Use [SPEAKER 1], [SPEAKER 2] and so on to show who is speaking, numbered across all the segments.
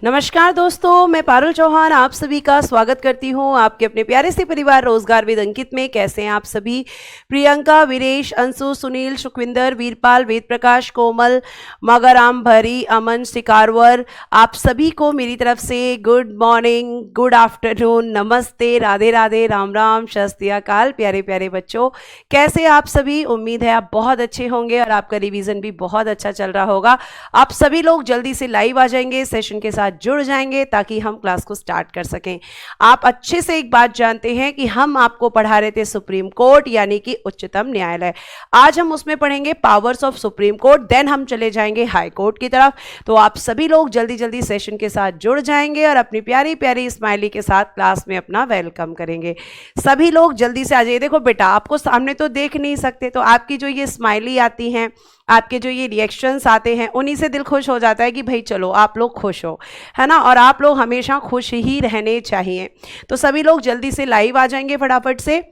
[SPEAKER 1] नमस्कार दोस्तों, मैं पारुल चौहान आप सभी का स्वागत करती हूं आपके अपने प्यारे से परिवार रोजगार विद अंकित में। कैसे हैं आप सभी? प्रियंका, वीरेश, अंशु, सुनील, सुखविंदर, वीरपाल, वेद प्रकाश, कोमल, मगाराम, भरी, अमन, शिकारवर, आप सभी को मेरी तरफ से गुड मॉर्निंग, गुड आफ्टरनून, नमस्ते, राधे राधे, राम राम, शस्त्र अकाल। प्यारे प्यारे बच्चों, कैसे आप सभी? उम्मीद है आप बहुत अच्छे होंगे और आपका रिवीजन भी बहुत अच्छा चल रहा होगा। आप सभी लोग जल्दी से लाइव आ जाएंगे, सेशन के साथ जुड़ जाएंगे ताकि हम क्लास को स्टार्ट कर सकें। आप अच्छे से एक बात जानते हैं कि हम आपको पढ़ा रहे थे सुप्रीम कोर्ट यानी कि उच्चतम न्यायालय। आज हम उसमें पढ़ेंगे powers of supreme court, then हम चले जाएंगे हाई कोर्ट की तरफ। तो आप सभी लोग जल्दी जल्दी सेशन के साथ जुड़ जाएंगे और अपनी प्यारी प्यारी स्माइली के साथ क्लास में अपना वेलकम करेंगे। सभी लोग जल्दी से आ जाइए। देखो बेटा, आपको सामने तो देख नहीं सकते, तो आपकी जो ये स्माइली आती हैं, आपके जो ये रिएक्शंस आते हैं, उन्हीं से दिल खुश हो जाता है कि भाई चलो आप लोग खुश हो, है ना। और आप लोग हमेशा खुश ही रहने चाहिए। तो सभी लोग जल्दी से लाइव आ जाएंगे, फटाफट से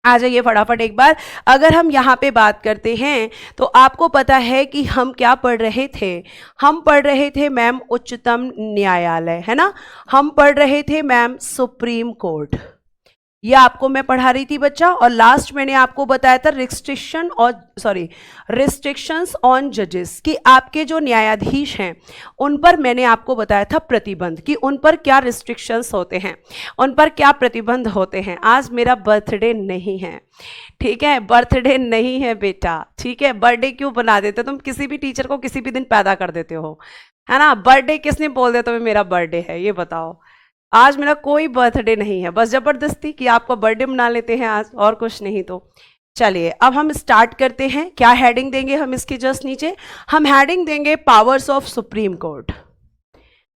[SPEAKER 1] आ जाइए फटाफट एक बार। अगर हम यहाँ पे बात करते हैं तो आपको पता है कि हम क्या पढ़ रहे थे? हम पढ़ रहे थे मैम उच्चतम न्यायालय, है ना। हम पढ़ रहे थे मैम सुप्रीम कोर्ट, ये आपको मैं पढ़ा रही थी बच्चा। और लास्ट मैंने आपको बताया था रिस्ट्रिक्शंस ऑन जजेस, कि आपके जो न्यायाधीश हैं उन पर मैंने आपको बताया था प्रतिबंध, कि उन पर क्या रिस्ट्रिक्शंस होते हैं, उन पर क्या प्रतिबंध होते हैं। आज मेरा बर्थडे नहीं है, ठीक है, बर्थडे नहीं है बेटा, ठीक है। बर्थडे क्यों बना देते हो तुम? किसी भी टीचर को किसी भी दिन पैदा कर देते हो, है ना। बर्थडे किसने बोल दिया तुम्हें मेरा बर्थडे है? ये बताओ। आज मेरा कोई बर्थडे नहीं है, बस जबरदस्ती कि आपका बर्थडे मना लेते हैं आज, और कुछ नहीं। तो चलिए अब हम स्टार्ट करते हैं। क्या हेडिंग देंगे हम इसके जस्ट नीचे? हम हेडिंग देंगे पावर्स ऑफ सुप्रीम कोर्ट।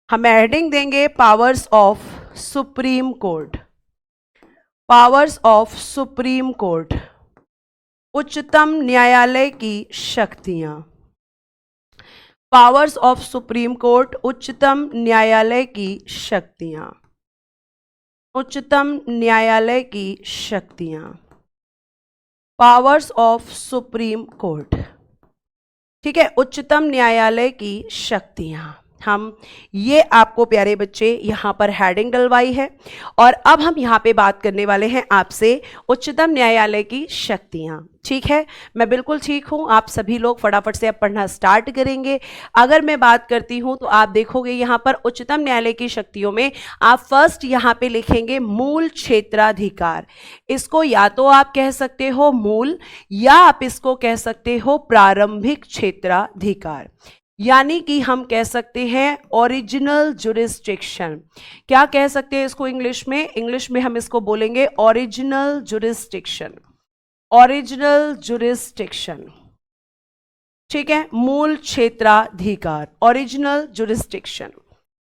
[SPEAKER 1] हम हेडिंग देंगे powers of supreme court. Powers of supreme court, उच्चतम न्यायालय की शक्तियां। पावर्स ऑफ सुप्रीम कोर्ट, उच्चतम न्यायालय की शक्तियां। उच्चतम न्यायालय की शक्तियां, पावर्स ऑफ सुप्रीम कोर्ट, ठीक है, उच्चतम न्यायालय की शक्तियां। हम ये आपको प्यारे बच्चे यहाँ पर हेडिंग डलवाई है। और अब हम यहाँ पे बात करने वाले हैं आपसे उच्चतम न्यायालय की शक्तियाँ, ठीक है। मैं बिल्कुल ठीक हूँ, आप सभी लोग फटाफट से अब पढ़ना स्टार्ट करेंगे। अगर मैं बात करती हूँ तो आप देखोगे यहाँ पर उच्चतम न्यायालय की शक्तियों में आप फर्स्ट यहाँ पे लिखेंगे मूल क्षेत्राधिकार। इसको या तो आप कह सकते हो मूल, या आप इसको कह सकते हो प्रारंभिक क्षेत्राधिकार, यानी कि हम कह सकते हैं ओरिजिनल जुरिस्डिक्शन। क्या कह सकते हैं इसको इंग्लिश में? इंग्लिश में हम इसको बोलेंगे ओरिजिनल जुरिस्डिक्शन। ओरिजिनल जुरिस्डिक्शन, ठीक है, मूल क्षेत्राधिकार, ओरिजिनल जुरिस्डिक्शन।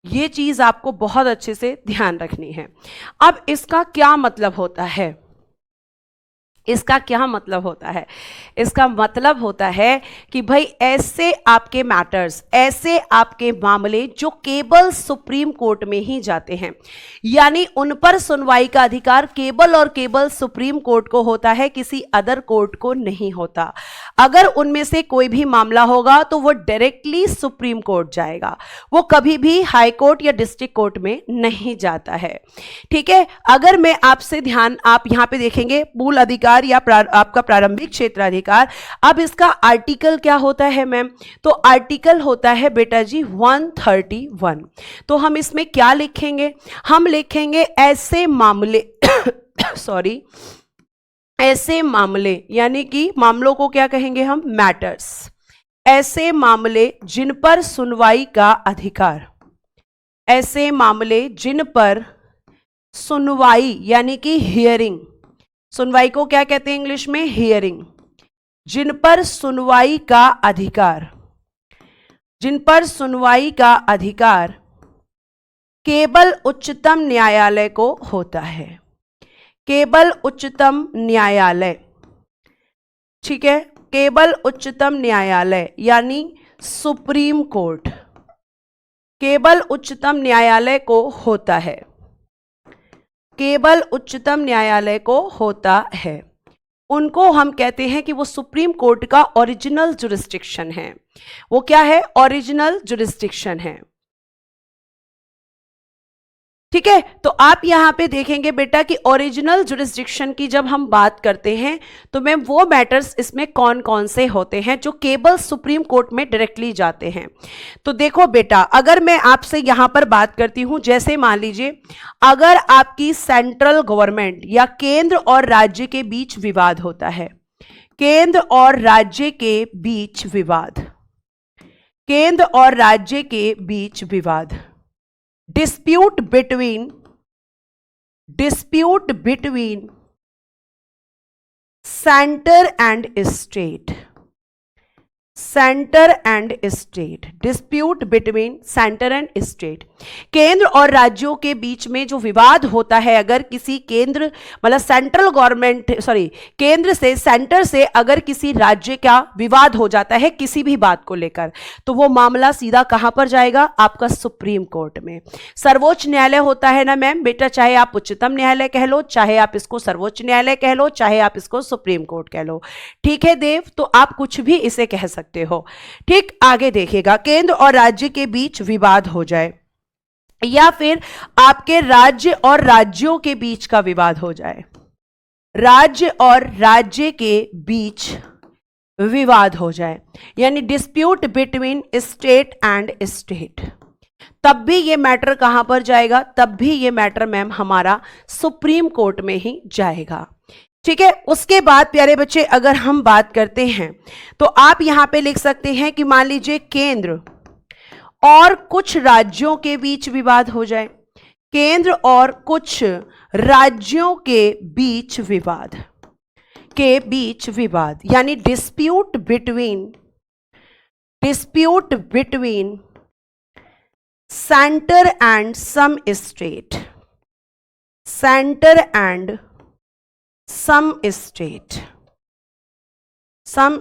[SPEAKER 1] ये चीज आपको बहुत अच्छे से ध्यान रखनी है। अब इसका क्या मतलब होता है? इसका क्या मतलब होता है? इसका मतलब होता है कि भाई ऐसे आपके मैटर्स, ऐसे आपके मामले जो केवल सुप्रीम कोर्ट में ही जाते हैं, यानी उन पर सुनवाई का अधिकार केवल और केवल सुप्रीम कोर्ट को होता है, किसी अदर कोर्ट को नहीं होता। अगर उनमें से कोई भी मामला होगा तो वो डायरेक्टली सुप्रीम कोर्ट जाएगा, वो कभी भी हाई कोर्ट या डिस्ट्रिक्ट कोर्ट में नहीं जाता है, ठीक है। अगर मैं आपसे ध्यान, आप यहां पे देखेंगे मूल अधिकार या आपका प्रारंभिक क्षेत्राधिकार। अब इसका आर्टिकल क्या होता है मैम? तो आर्टिकल होता है बेटा जी 131। तो हम इसमें क्या लिखेंगे? हम लिखेंगे ऐसे मामले सॉरी, ऐसे मामले, यानी कि मामलों को क्या कहेंगे हम? मैटर्स। ऐसे मामले जिन पर सुनवाई का अधिकार, ऐसे मामले जिन पर सुनवाई यानी कि हियरिंग, सुनवाई को क्या कहते हैं इंग्लिश में? हियरिंग। जिन पर सुनवाई का अधिकार, जिन पर सुनवाई का अधिकार केवल उच्चतम न्यायालय को होता है, केवल उच्चतम न्यायालय, ठीक है, केवल उच्चतम न्यायालय यानी सुप्रीम कोर्ट, केवल उच्चतम न्यायालय को होता है, केवल उच्चतम न्यायालय को होता है। उनको हम कहते हैं कि वो सुप्रीम कोर्ट का ओरिजिनल जुरिस्डिक्शन है। वो क्या है? ओरिजिनल जुरिस्डिक्शन है। ठीक है, तो आप यहां पे देखेंगे बेटा कि ओरिजिनल जुरिस्डिक्शन की जब हम बात करते हैं तो मैम वो मैटर्स इसमें कौन कौन से होते हैं जो केवल सुप्रीम कोर्ट में डायरेक्टली जाते हैं। तो देखो बेटा, अगर मैं आपसे यहां पर बात करती हूं, जैसे मान लीजिए अगर आपकी सेंट्रल गवर्नमेंट या केंद्र और राज्य के बीच विवाद होता है, केंद्र और राज्य के बीच विवाद, केंद्र और राज्य के बीच विवाद, dispute between center and state, centre and state, dispute between centre and state, केंद्र और राज्यों के बीच में जो विवाद होता है, अगर किसी केंद्र मतलब सेंट्रल गवर्नमेंट केंद्र से, सेंटर से अगर किसी राज्य का विवाद हो जाता है किसी भी बात को लेकर, तो वो मामला सीधा कहां पर जाएगा, आपका सुप्रीम कोर्ट में। सर्वोच्च न्यायालय होता है ना मैम बेटा, चाहे आप उच्चतम न्यायालय कह लो, चाहे आप इसको सर्वोच्च न्यायालय कह लो, चाहे आप इसको सुप्रीम कोर्ट कह लो, ठीक है देव, तो आप कुछ भी इसे कह सकते हो। ठीक, आगे देखिएगा, केंद्र और राज्य के बीच विवाद हो जाए या फिर आपके राज्य और राज्यों के बीच का विवाद हो जाए, राज्य और राज्य के बीच विवाद हो जाए, यानी dispute between state and state, तब भी ये मैटर कहां पर जाएगा, तब भी ये मैटर मैम हमारा सुप्रीम कोर्ट में ही जाएगा। ठीक है, उसके बाद प्यारे बच्चे अगर हम बात करते हैं तो आप यहां पे लिख सकते हैं कि मान लीजिए केंद्र और कुछ राज्यों के बीच विवाद हो जाए, केंद्र और कुछ राज्यों के बीच विवाद यानी dispute between centre and some state, centre and some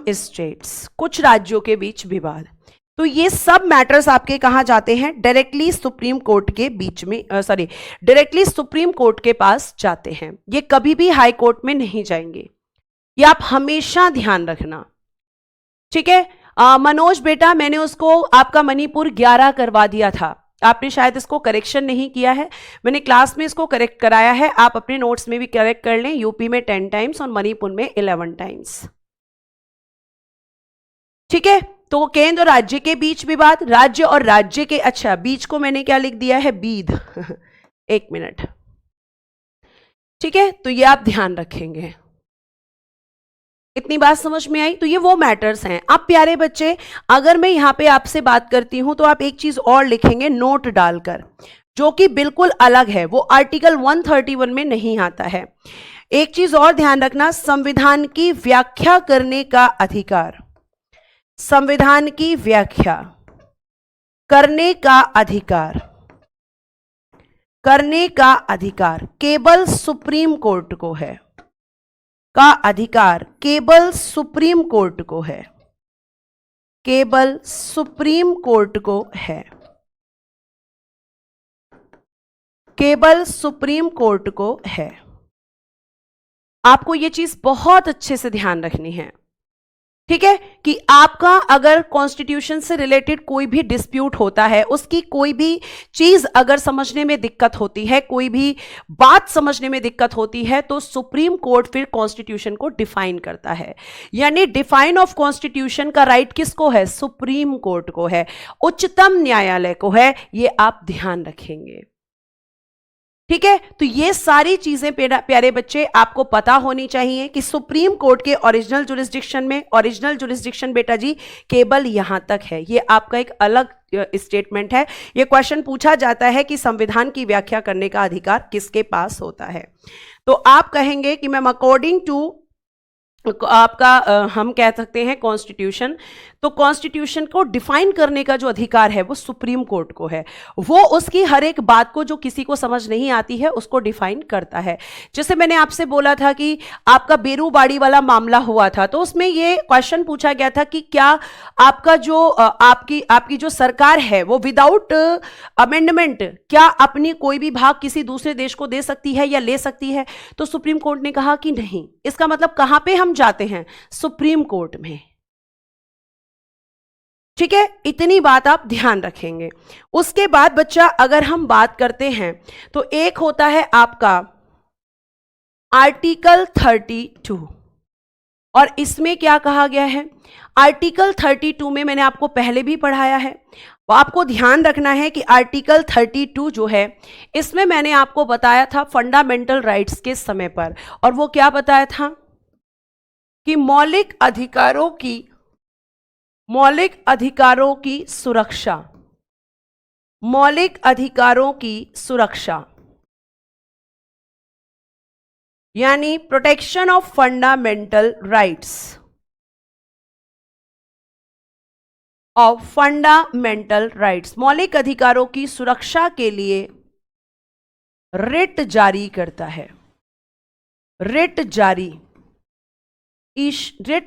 [SPEAKER 1] states, कुछ राज्यों के बीच विवाद, तो ये सब मैटर्स आपके कहां जाते हैं, डायरेक्टली सुप्रीम कोर्ट के बीच में, डायरेक्टली सुप्रीम कोर्ट के पास जाते हैं, ये कभी भी हाई कोर्ट में नहीं जाएंगे, ये आप हमेशा ध्यान रखना। ठीक है, मनोज बेटा, मैंने उसको आपका मणिपुर 11 करवा दिया था, आपने शायद इसको करेक्शन नहीं किया है, मैंने क्लास में इसको करेक्ट कराया है, आप अपने नोट्स में भी करेक्ट कर लें। यूपी में 10 टाइम्स और मणिपुर में 11 टाइम्स। ठीक है, तो केंद्र और राज्य के बीच विवाद, राज्य और राज्य के, अच्छा बीच को मैंने क्या लिख दिया है, बीद एक मिनट। ठीक है, तो ये आप ध्यान रखेंगे। इतनी बात समझ में आई? तो ये वो मैटर्स हैं। अब प्यारे बच्चे अगर मैं यहां पे आपसे बात करती हूं तो आप एक चीज और लिखेंगे नोट डालकर, जो कि बिल्कुल अलग है, वो आर्टिकल 131 में नहीं आता है। एक चीज और ध्यान रखना, संविधान की व्याख्या करने का अधिकार, संविधान की व्याख्या करने का अधिकार केवल सुप्रीम कोर्ट को है, का अधिकार केवल सुप्रीम कोर्ट को है, केवल सुप्रीम कोर्ट को है, केवल सुप्रीम कोर्ट को है। आपको ये चीज बहुत अच्छे से ध्यान रखनी है। ठीक है, कि आपका अगर कॉन्स्टिट्यूशन से रिलेटेड कोई भी डिस्प्यूट होता है, उसकी कोई भी चीज अगर समझने में दिक्कत होती है, कोई भी बात समझने में दिक्कत होती है, तो सुप्रीम कोर्ट फिर कॉन्स्टिट्यूशन को डिफाइन करता है। यानी डिफाइन ऑफ कॉन्स्टिट्यूशन का राइट किसको है, सुप्रीम कोर्ट को है, उच्चतम न्यायालय को है, ये आप ध्यान रखेंगे। ठीक है, तो ये सारी चीजें प्यारे बच्चे आपको पता होनी चाहिए कि सुप्रीम कोर्ट के ओरिजिनल जुरिस्डिक्शन में, ओरिजिनल जुरिस्डिक्शन बेटा जी केवल यहां तक है, ये आपका एक अलग स्टेटमेंट है। ये क्वेश्चन पूछा जाता है कि संविधान की व्याख्या करने का अधिकार किसके पास होता है, तो आप कहेंगे कि मैम अकॉर्डिंग टू आपका हम कह सकते हैं कॉन्स्टिट्यूशन, तो कॉन्स्टिट्यूशन को डिफाइन करने का जो अधिकार है वो सुप्रीम कोर्ट को है। वो उसकी हर एक बात को जो किसी को समझ नहीं आती है उसको डिफाइन करता है। जैसे मैंने आपसे बोला था कि आपका बेरूबाड़ी वाला मामला हुआ था, तो उसमें ये क्वेश्चन पूछा गया था कि क्या आपका जो आपकी जो सरकार है वो विदाउट अमेंडमेंट क्या अपनी कोई भी भाग किसी दूसरे देश को दे सकती है या ले सकती है, तो सुप्रीम कोर्ट ने कहा कि नहीं। इसका मतलब कहां पे हम जाते हैं, सुप्रीम कोर्ट में। ठीक है, इतनी बात आप ध्यान रखेंगे। उसके बाद बच्चा अगर हम बात करते हैं तो एक होता है आपका आर्टिकल 32, और इसमें क्या कहा गया है? आर्टिकल 32 में मैंने आपको पहले भी पढ़ाया है, तो आपको ध्यान रखना है कि आर्टिकल 32 जो है इसमें मैंने आपको बताया था फंडामेंटल राइट्स के समय पर, और वो क्या बताया था कि मौलिक अधिकारों की सुरक्षा, मौलिक अधिकारों की सुरक्षा यानी प्रोटेक्शन ऑफ फंडामेंटल राइट्स, मौलिक अधिकारों की सुरक्षा के लिए रिट जारी करता है। रिट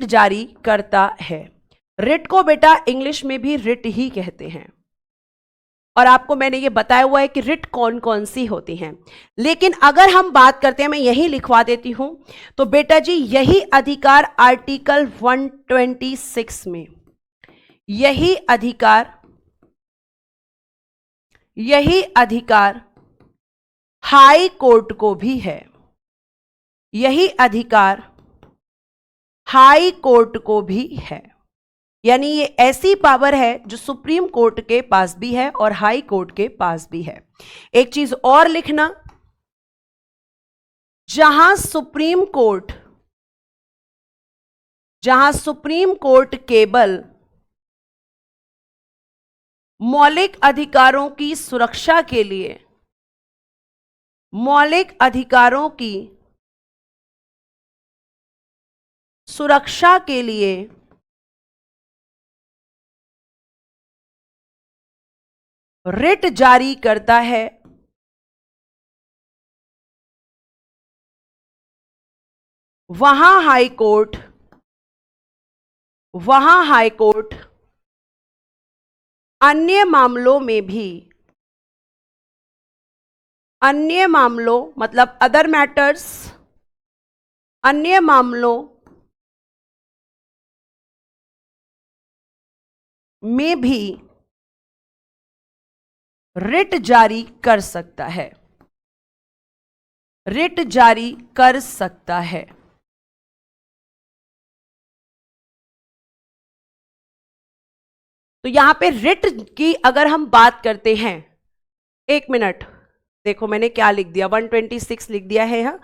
[SPEAKER 1] जारी करता है। रिट को बेटा इंग्लिश में भी रिट ही कहते हैं, और आपको मैंने ये बताया हुआ है कि रिट कौन कौन सी होती हैं। लेकिन अगर हम बात करते हैं, मैं यही लिखवा देती हूं, तो बेटा जी यही अधिकार आर्टिकल 126 में, यही अधिकार हाई कोर्ट को भी है। यही अधिकार हाई कोर्ट को भी है, यानी ये ऐसी पावर है जो सुप्रीम कोर्ट के पास भी है और हाई कोर्ट के पास भी है। एक चीज और लिखना, जहां सुप्रीम कोर्ट केवल मौलिक अधिकारों की सुरक्षा के लिए, मौलिक अधिकारों की सुरक्षा के लिए रिट जारी करता है, वहां हाई कोर्ट अन्य मामलों मतलब अदर मैटर्स, अन्य मामलों में भी रिट जारी कर सकता है। रिट जारी कर सकता है। तो यहां पे रिट की अगर हम बात करते हैं, एक मिनट, देखो मैंने क्या लिख दिया, 126 लिख दिया है, यहां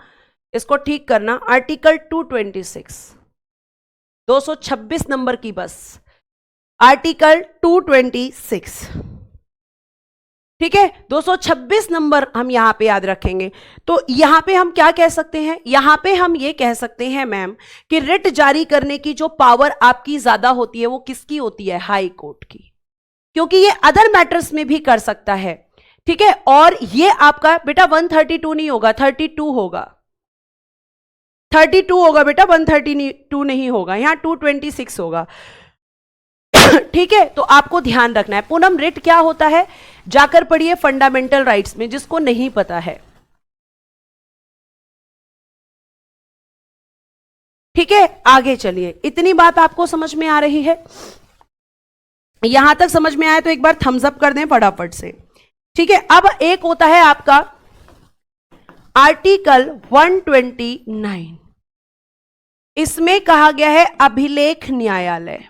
[SPEAKER 1] इसको ठीक करना। आर्टिकल 226, 226 नंबर की बस, आर्टिकल 226, ठीक है, 226 नंबर हम यहां पे याद रखेंगे। तो यहां पे हम क्या कह सकते हैं? यहां पे हम ये कह सकते हैं मैम कि रिट जारी करने की जो पावर आपकी ज्यादा होती है वो किसकी होती है? हाई कोर्ट की, क्योंकि ये अदर मैटर्स में भी कर सकता है, ठीक है। और ये आपका बेटा 132 नहीं होगा, 32 होगा, 32 होगा बेटा, 132 नहीं होगा, यहां 226 होगा, ठीक है। तो आपको ध्यान रखना है। पूनम, रिट क्या होता है? जाकर पढ़िए फंडामेंटल राइट्स में, जिसको नहीं पता है, ठीक है। आगे चलिए, इतनी बात आपको समझ में आ रही है? यहां तक समझ में आया तो एक बार थम्स अप कर दें फटाफट से, ठीक है। अब एक होता है आपका आर्टिकल 129, इसमें कहा गया है अभिलेख न्यायालय।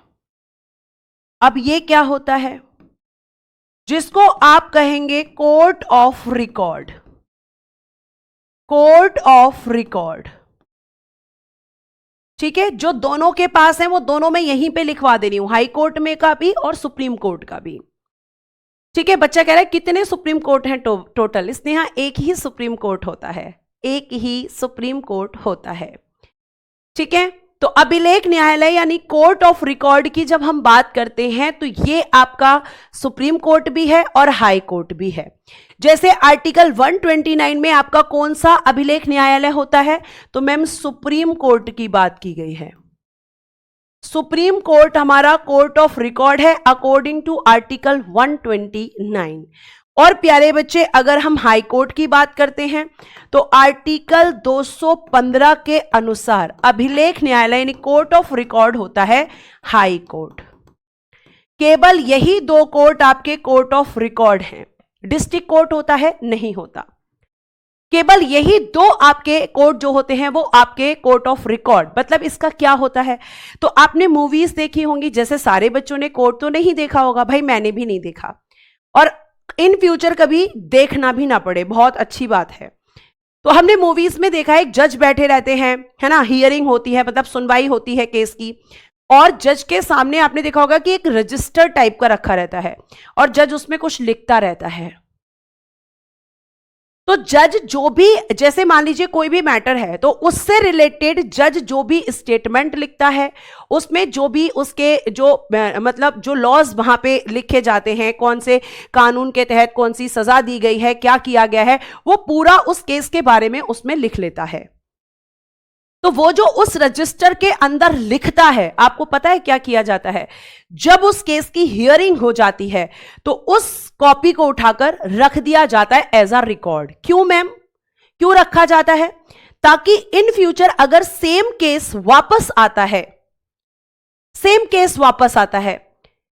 [SPEAKER 1] अब ये क्या होता है? जिसको आप कहेंगे court of record, court of record, ठीक है। जो दोनों के पास है वो दोनों में यहीं पे लिखवा देनी हूं, हाई कोर्ट में का भी और सुप्रीम कोर्ट का भी, ठीक है। बच्चा कह रहा है कितने सुप्रीम कोर्ट हैं टोटल? इसने यहां एक ही सुप्रीम कोर्ट होता है, एक ही सुप्रीम कोर्ट होता है, ठीक है। तो अभिलेख न्यायालय यानी कोर्ट ऑफ रिकॉर्ड की जब हम बात करते हैं तो ये आपका सुप्रीम कोर्ट भी है और हाई कोर्ट भी है। जैसे आर्टिकल 129 में आपका कौन सा अभिलेख न्यायालय होता है? तो मैम सुप्रीम कोर्ट की बात की गई है। सुप्रीम कोर्ट हमारा कोर्ट ऑफ रिकॉर्ड है अकॉर्डिंग टू आर्टिकल 129। और प्यारे बच्चे, अगर हम हाई कोर्ट की बात करते हैं तो आर्टिकल 215 के अनुसार अभिलेख न्यायालय यानी कोर्ट ऑफ रिकॉर्ड होता है हाई कोर्ट। केवल यही दो कोर्ट आपके कोर्ट ऑफ रिकॉर्ड हैं। डिस्ट्रिक्ट कोर्ट होता है? नहीं होता। केवल यही दो आपके कोर्ट जो होते हैं वो आपके कोर्ट ऑफ रिकॉर्ड। मतलब इसका क्या होता है? तो आपने मूवीज देखी होंगी, जैसे सारे बच्चों ने कोर्ट तो नहीं देखा होगा, भाई मैंने भी नहीं देखा, और इन फ्यूचर कभी देखना भी ना पड़े, बहुत अच्छी बात है। तो हमने मूवीज में देखा है एक जज बैठे रहते हैं, है ना, हियरिंग होती है, मतलब सुनवाई होती है केस की, और जज के सामने आपने देखा होगा कि एक रजिस्टर टाइप का रखा रहता है और जज उसमें कुछ लिखता रहता है। तो जज जो भी, जैसे मान लीजिए कोई भी मैटर है तो उससे रिलेटेड जज जो भी स्टेटमेंट लिखता है, उसमें जो भी उसके जो मतलब जो लॉज वहां पे लिखे जाते हैं, कौन से कानून के तहत कौन सी सजा दी गई है, क्या किया गया है, वो पूरा उस केस के बारे में उसमें लिख लेता है। तो वो जो उस रजिस्टर के अंदर लिखता है, आपको पता है क्या किया जाता है? जब उस केस की हियरिंग हो जाती है तो उस कॉपी को उठाकर रख दिया जाता है एज अ रिकॉर्ड। क्यों मैम, क्यों रखा जाता है? ताकि इन फ्यूचर अगर सेम केस वापस आता है, सेम केस वापस आता है,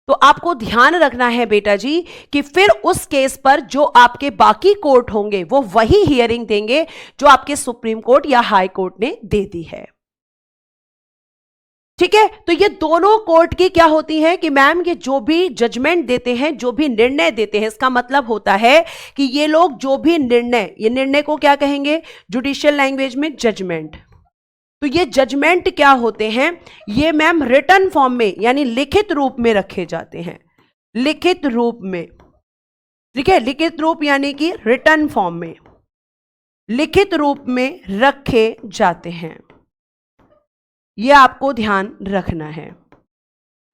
[SPEAKER 1] तो आपको ध्यान रखना है बेटा जी कि फिर उस केस पर जो आपके बाकी कोर्ट होंगे वो वही हियरिंग देंगे जो आपके सुप्रीम कोर्ट या हाई कोर्ट ने दे दी है। ठीक है, तो ये दोनों कोर्ट की क्या होती है कि मैम ये जो भी जजमेंट देते हैं, जो भी निर्णय देते हैं, इसका मतलब होता है कि ये लोग जो भी निर्णय, ये निर्णय को क्या कहेंगे जुडिशियल लैंग्वेज में? जजमेंट। तो ये जजमेंट क्या होते हैं? ये मैम रिटन फॉर्म में यानी लिखित रूप में रखे जाते हैं, लिखित रूप में। ठीक है, लिखित रूप यानी कि रिटन फॉर्म में, लिखित रूप में रखे जाते हैं। ये आपको ध्यान रखना है,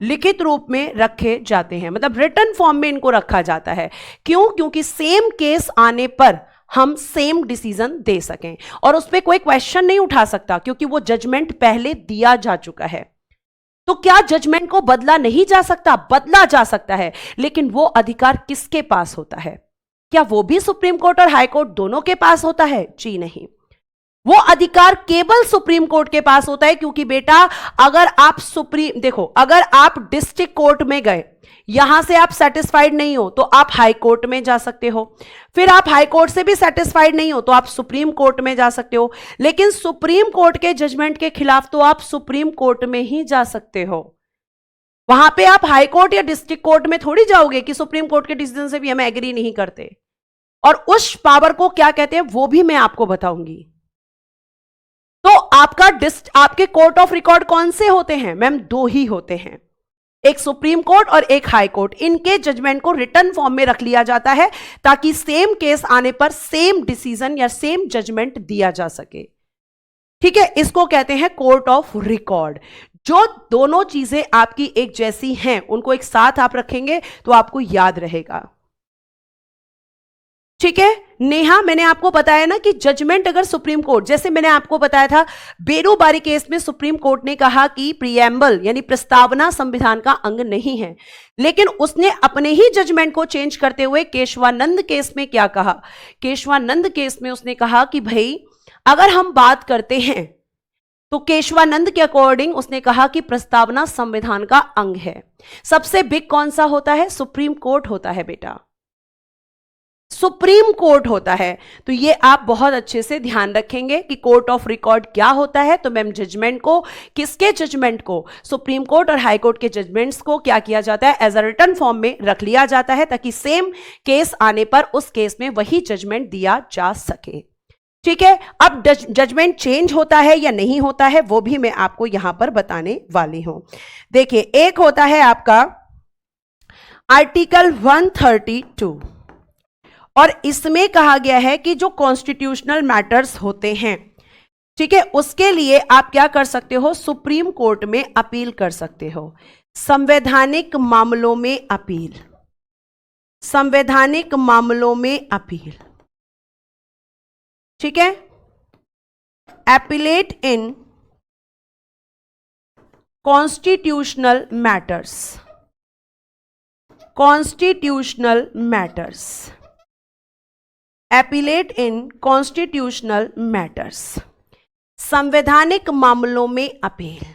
[SPEAKER 1] लिखित रूप में रखे जाते हैं, मतलब रिटन फॉर्म में इनको रखा जाता है। क्यों? क्योंकि सेम केस आने पर हम सेम डिसीजन दे सकें और उस पर कोई क्वेश्चन नहीं उठा सकता, क्योंकि वो जजमेंट पहले दिया जा चुका है। तो क्या जजमेंट को बदला नहीं जा सकता? बदला जा सकता है, लेकिन वो अधिकार किसके पास होता है? क्या वो भी सुप्रीम कोर्ट और हाई कोर्ट दोनों के पास होता है? जी नहीं, वो अधिकार केवल सुप्रीम कोर्ट के पास होता है। क्योंकि बेटा अगर आप देखो, अगर आप डिस्ट्रिक्ट कोर्ट में गए, यहां से आप सेटिस्फाइड नहीं हो तो आप हाई कोर्ट में जा सकते हो, फिर आप हाई कोर्ट से भी सेटिस्फाइड नहीं हो तो आप सुप्रीम कोर्ट में जा सकते हो, लेकिन सुप्रीम कोर्ट के जजमेंट के खिलाफ तो आप सुप्रीम कोर्ट में ही जा सकते हो। वहां पे आप हाई कोर्ट या डिस्ट्रिक्ट कोर्ट में थोड़ी जाओगे कि सुप्रीम कोर्ट के डिसीजन से भी हम एग्री नहीं करते। और उस पावर को क्या कहते हैं वो भी मैं आपको बताऊंगी। तो आपके कोर्ट ऑफ रिकॉर्ड कौन से होते हैं मैम? दो ही होते हैं, एक सुप्रीम कोर्ट और एक हाई कोर्ट। इनके जजमेंट को रिटन फॉर्म में रख लिया जाता है ताकि सेम केस आने पर सेम डिसीजन या सेम जजमेंट दिया जा सके। ठीक है, इसको कहते हैं कोर्ट ऑफ रिकॉर्ड। जो दोनों चीजें आपकी एक जैसी हैं उनको एक साथ आप रखेंगे तो आपको याद रहेगा। ठीक है नेहा, मैंने आपको बताया ना कि जजमेंट अगर सुप्रीम कोर्ट, जैसे मैंने आपको बताया था बेरूबारी केस में सुप्रीम कोर्ट ने कहा कि प्रीएम्बल यानी प्रस्तावना संविधान का अंग नहीं है, लेकिन उसने अपने ही जजमेंट को चेंज करते हुए केशवानंद केस में क्या कहा? केशवानंद केस में उसने कहा कि भाई अगर हम बात करते हैं तो केशवानंद के अकॉर्डिंग उसने कहा कि प्रस्तावना संविधान का अंग है। सबसे बिग कौन सा होता है? सुप्रीम कोर्ट होता है बेटा, सुप्रीम कोर्ट होता है। तो ये आप बहुत अच्छे से ध्यान रखेंगे कि कोर्ट ऑफ रिकॉर्ड क्या होता है। तो मैम जजमेंट को, किसके जजमेंट को? सुप्रीम कोर्ट और हाई कोर्ट के जजमेंट्स को क्या किया जाता है? एज अ रिटन फॉर्म में रख लिया जाता है ताकि सेम केस आने पर उस केस में वही जजमेंट दिया जा सके। ठीक है, अब जजमेंट चेंज होता है या नहीं होता है वो भी मैं आपको यहां पर बताने वाली हूं। देखिए, एक होता है आपका आर्टिकल 132 और इसमें कहा गया है कि जो कॉन्स्टिट्यूशनल मैटर्स होते हैं, ठीक है, उसके लिए आप क्या कर सकते हो? सुप्रीम कोर्ट में अपील कर सकते हो। संवैधानिक मामलों में अपील, संवैधानिक मामलों में अपील। ठीक है, appellate in constitutional matters, constitutional matters, appellate in constitutional matters, संवैधानिक मामलों में अपील।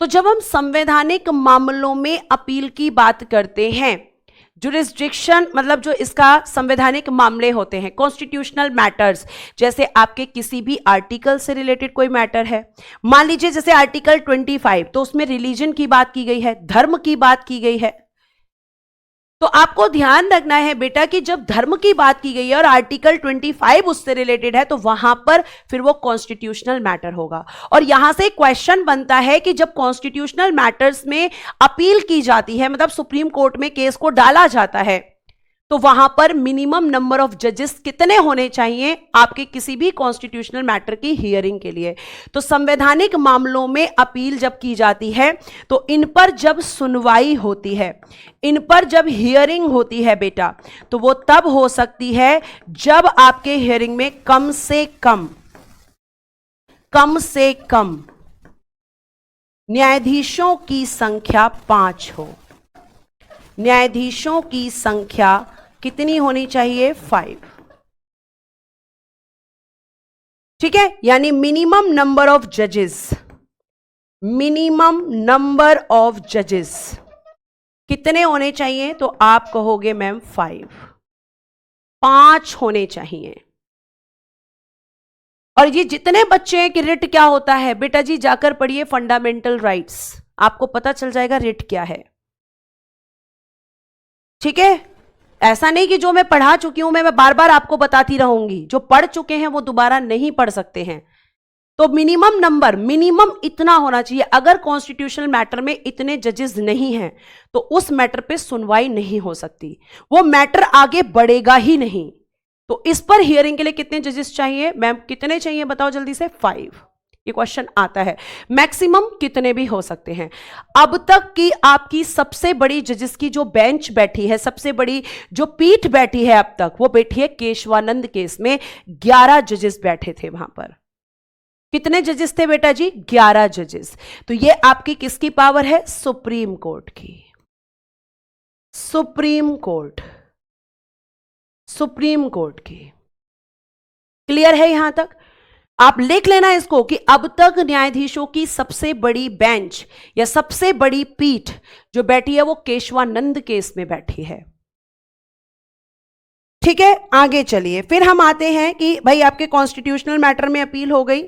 [SPEAKER 1] तो जब हम संवैधानिक मामलों में अपील की बात करते हैं, जुरिस्डिक्शन मतलब जो इसका संवैधानिक मामले होते हैं, कॉन्स्टिट्यूशनल मैटर्स, जैसे आपके किसी भी आर्टिकल से रिलेटेड कोई मैटर है, मान लीजिए जैसे आर्टिकल 25, तो उसमें रिलीजन की बात की गई है, धर्म की बात की गई है। तो आपको ध्यान रखना है बेटा कि जब धर्म की बात की गई है और आर्टिकल 25 उससे रिलेटेड है, तो वहां पर फिर वो कॉन्स्टिट्यूशनल मैटर होगा। और यहां से क्वेश्चन बनता है कि जब कॉन्स्टिट्यूशनल मैटर्स में अपील की जाती है, मतलब सुप्रीम कोर्ट में केस को डाला जाता है, तो वहां पर मिनिमम नंबर ऑफ जजेस कितने होने चाहिए आपके किसी भी कॉन्स्टिट्यूशनल मैटर की हियरिंग के लिए। तो संवैधानिक मामलों में अपील जब की जाती है, तो इन पर जब सुनवाई होती है, इन पर जब हियरिंग होती है बेटा, तो वो तब हो सकती है जब आपके हियरिंग में कम से कम न्यायाधीशों की संख्या 5 हो। न्यायाधीशों की संख्या कितनी होनी चाहिए? 5। ठीक है, यानी मिनिमम नंबर ऑफ जजेस, मिनिमम नंबर ऑफ जजेस कितने होने चाहिए? तो आप कहोगे मैम 5 होने चाहिए। और ये जितने बच्चे हैं कि रिट क्या होता है, बेटा जी जाकर पढ़िए फंडामेंटल राइट्स, आपको पता चल जाएगा रिट क्या है। ठीक है, ऐसा नहीं कि जो मैं पढ़ा चुकी हूं मैं बार बार आपको बताती रहूंगी, जो पढ़ चुके हैं वो दोबारा नहीं पढ़ सकते हैं। तो मिनिमम नंबर, मिनिमम इतना होना चाहिए। अगर कॉन्स्टिट्यूशनल मैटर में इतने जजेस नहीं हैं तो उस मैटर पे सुनवाई नहीं हो सकती, वो मैटर आगे बढ़ेगा ही नहीं। तो इस पर हियरिंग के लिए कितने जजेस चाहिए मैम? कितने चाहिए बताओ जल्दी से? 5। ये क्वेश्चन आता है। मैक्सिमम कितने भी हो सकते हैं। अब तक की आपकी सबसे बड़ी जजेस की जो बेंच बैठी है, सबसे बड़ी जो पीठ बैठी है अब तक, वो बैठी है केशवानंद केस में। 11 जजेस बैठे थे वहां पर। कितने जजेस थे बेटा जी? 11 जजेस। तो ये आपकी किसकी पावर है? सुप्रीम कोर्ट की। सुप्रीम कोर्ट, सुप्रीम कोर्ट की। क्लियर है यहां तक? आप लिख लेना इसको कि अब तक न्यायाधीशों की सबसे बड़ी बेंच या सबसे बड़ी पीठ जो बैठी है वो केशवानंद केस में बैठी है। ठीक है, आगे चलिए। फिर हम आते हैं कि भाई आपके कॉन्स्टिट्यूशनल मैटर में अपील हो गई।